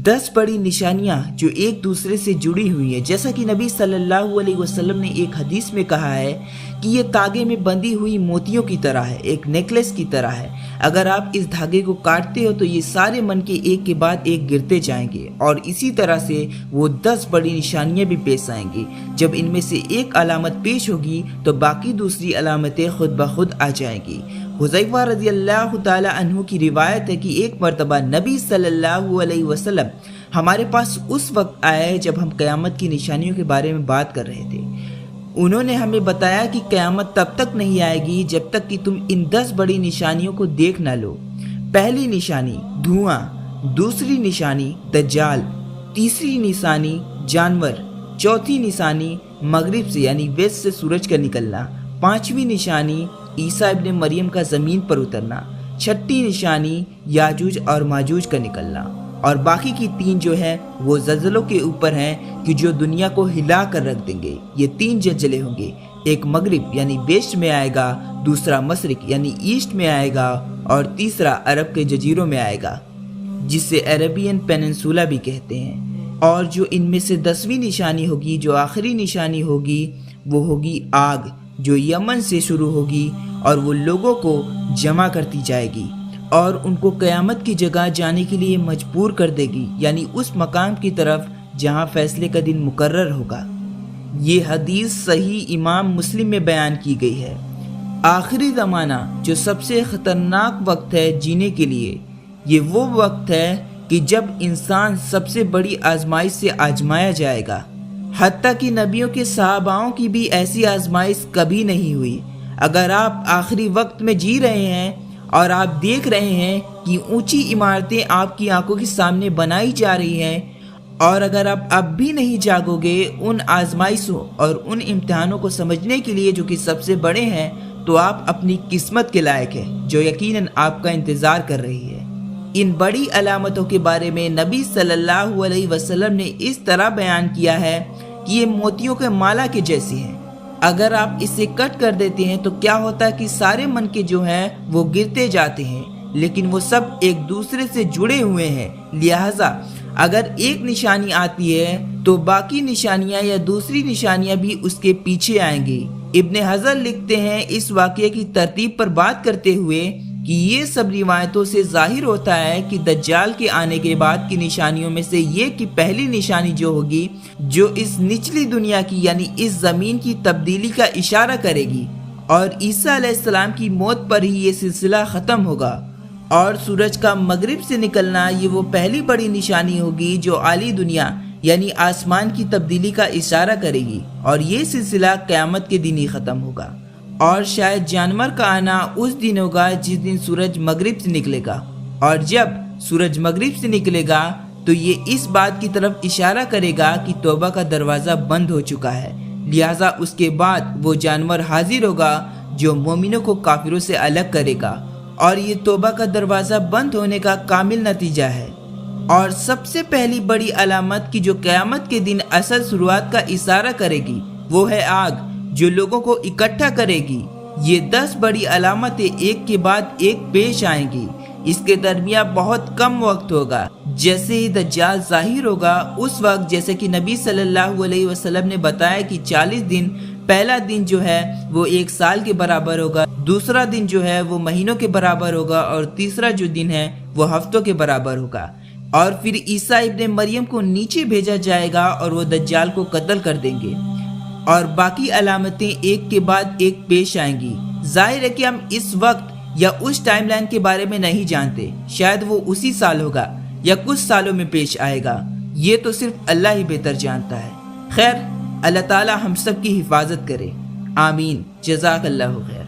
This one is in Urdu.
10 بڑی نشانیاں جو ایک دوسرے سے جڑی ہوئی ہیں، جیسا کہ نبی صلی اللہ علیہ وسلم نے ایک حدیث میں کہا ہے کہ یہ تاگے میں بندھی ہوئی موتیوں کی طرح ہے، ایک نیکلس کی طرح ہے۔ اگر آپ اس دھاگے کو کاٹتے ہو تو یہ سارے من کے ایک کے بعد ایک گرتے جائیں گے، اور اسی طرح سے وہ 10 بڑی نشانیاں بھی پیش آئیں گی۔ جب ان میں سے ایک علامت پیش ہوگی تو باقی دوسری علامتیں خود بخود آ جائیں گی۔ حذیفہ رضی اللہ تعالی عنہ کی روایت ہے کہ ایک مرتبہ نبی صلی اللہ علیہ وسلم ہمارے پاس اس وقت آئے جب ہم قیامت کی نشانیوں کے بارے میں بات کر رہے تھے۔ انہوں نے ہمیں بتایا کہ قیامت تب تک نہیں آئے گی جب تک کہ تم ان 10 بڑی نشانیوں کو دیکھ نہ لو۔ پہلی نشانی دھواں، دوسری نشانی دجال، تیسری نشانی جانور، چوتھی نشانی مغرب سے یعنی ویسٹ سے سورج کا نکلنا، پانچویں نشانی عیسیٰ ابن مریم کا زمین پر اترنا، چھٹی نشانی یاجوج اور ماجوج کا نکلنا، اور باقی کی 3 جو ہے وہ زلزلوں کے اوپر ہیں کہ جو دنیا کو ہلا کر رکھ دیں گے۔ یہ 3 زلزلے ہوں گے، ایک مغرب یعنی ویسٹ میں آئے گا، دوسرا مشرق یعنی ایسٹ میں آئے گا، اور تیسرا عرب کے جزیروں میں آئے گا جسے عربین پیننسولا بھی کہتے ہیں۔ اور جو ان میں سے 10ویں نشانی ہوگی، جو آخری نشانی ہوگی، وہ ہوگی آگ، جو یمن سے شروع ہوگی اور وہ لوگوں کو جمع کرتی جائے گی اور ان کو قیامت کی جگہ جانے کے لیے مجبور کر دے گی، یعنی اس مقام کی طرف جہاں فیصلے کا دن مقرر ہوگا۔ یہ حدیث صحیح امام مسلم میں بیان کی گئی ہے۔ آخری زمانہ جو سب سے خطرناک وقت ہے جینے کے لیے، یہ وہ وقت ہے کہ جب انسان سب سے بڑی آزمائش سے آزمایا جائے گا۔ حتیٰ کہ نبیوں کے صحاباؤں کی بھی ایسی آزمائش کبھی نہیں ہوئی۔ اگر آپ آخری وقت میں جی رہے ہیں اور آپ دیکھ رہے ہیں کہ اونچی عمارتیں آپ کی آنکھوں کے سامنے بنائی جا رہی ہیں، اور اگر آپ اب بھی نہیں جاگو گے ان آزمائشوں اور ان امتحانوں کو سمجھنے کے لیے جو کہ سب سے بڑے ہیں، تو آپ اپنی قسمت کے لائق ہیں جو یقیناً آپ کا انتظار کر رہی ہے۔ ان بڑی علامتوں کے بارے میں نبی صلی اللہ علیہ وسلم نے اس طرح بیان کیا ہے کہ یہ موتیوں کے مالا کے جیسی ہیں۔ اگر آپ اسے کٹ کر دیتے ہیں تو کیا ہوتا ہے کہ سارے من کے جو ہیں وہ گرتے جاتے ہیں، لیکن وہ سب ایک دوسرے سے جڑے ہوئے ہیں، لہٰذا اگر ایک نشانی آتی ہے تو باقی نشانیاں یا دوسری نشانیاں بھی اس کے پیچھے آئیں گی۔ ابن حجر لکھتے ہیں اس واقعے کی ترتیب پر بات کرتے ہوئے کہ یہ سب روایتوں سے ظاہر ہوتا ہے کہ دجال کے آنے کے بعد کی نشانیوں میں سے یہ کہ پہلی نشانی جو ہوگی جو اس نچلی دنیا کی یعنی اس زمین کی تبدیلی کا اشارہ کرے گی، اور عیسیٰ علیہ السلام کی موت پر ہی یہ سلسلہ ختم ہوگا، اور سورج کا مغرب سے نکلنا یہ وہ پہلی بڑی نشانی ہوگی جو اعلی دنیا یعنی آسمان کی تبدیلی کا اشارہ کرے گی، اور یہ سلسلہ قیامت کے دن ہی ختم ہوگا۔ اور شاید جانور کا آنا اس دن ہوگا جس دن سورج مغرب سے نکلے گا، اور جب سورج مغرب سے نکلے گا تو یہ اس بات کی طرف اشارہ کرے گا کہ توبہ کا دروازہ بند ہو چکا ہے، لہٰذا اس کے بعد وہ جانور حاضر ہوگا جو مومنوں کو کافروں سے الگ کرے گا، اور یہ توبہ کا دروازہ بند ہونے کا کامل نتیجہ ہے۔ اور سب سے پہلی بڑی علامت کی جو قیامت کے دن اصل شروعات کا اشارہ کرے گی وہ ہے آگ جو لوگوں کو اکٹھا کرے گی۔ یہ 10 بڑی علامتیں ایک کے بعد ایک پیش آئیں گی۔ اس کے درمیان بہت کم وقت ہوگا۔ جیسے ہی دجال ظاہر ہوگا اس وقت جیسے کہ نبی صلی اللہ علیہ وسلم نے بتایا کہ 40 دن، پہلا دن جو ہے وہ 1 سال کے برابر ہوگا، دوسرا دن جو ہے وہ مہینوں کے برابر ہوگا، اور تیسرا جو دن ہے وہ ہفتوں کے برابر ہوگا۔ اور پھر عیسیٰ ابن مریم کو نیچے بھیجا جائے گا اور وہ دجال کو قتل کر دیں گے، اور باقی علامتیں ایک کے بعد ایک پیش آئیں گی۔ ظاہر ہے کہ ہم اس وقت یا اس ٹائم لائن کے بارے میں نہیں جانتے، شاید وہ اسی سال ہوگا یا کچھ سالوں میں پیش آئے گا، یہ تو صرف اللہ ہی بہتر جانتا ہے۔ خیر، اللہ تعالی ہم سب کی حفاظت کرے، آمین، جزاک اللہ خیر۔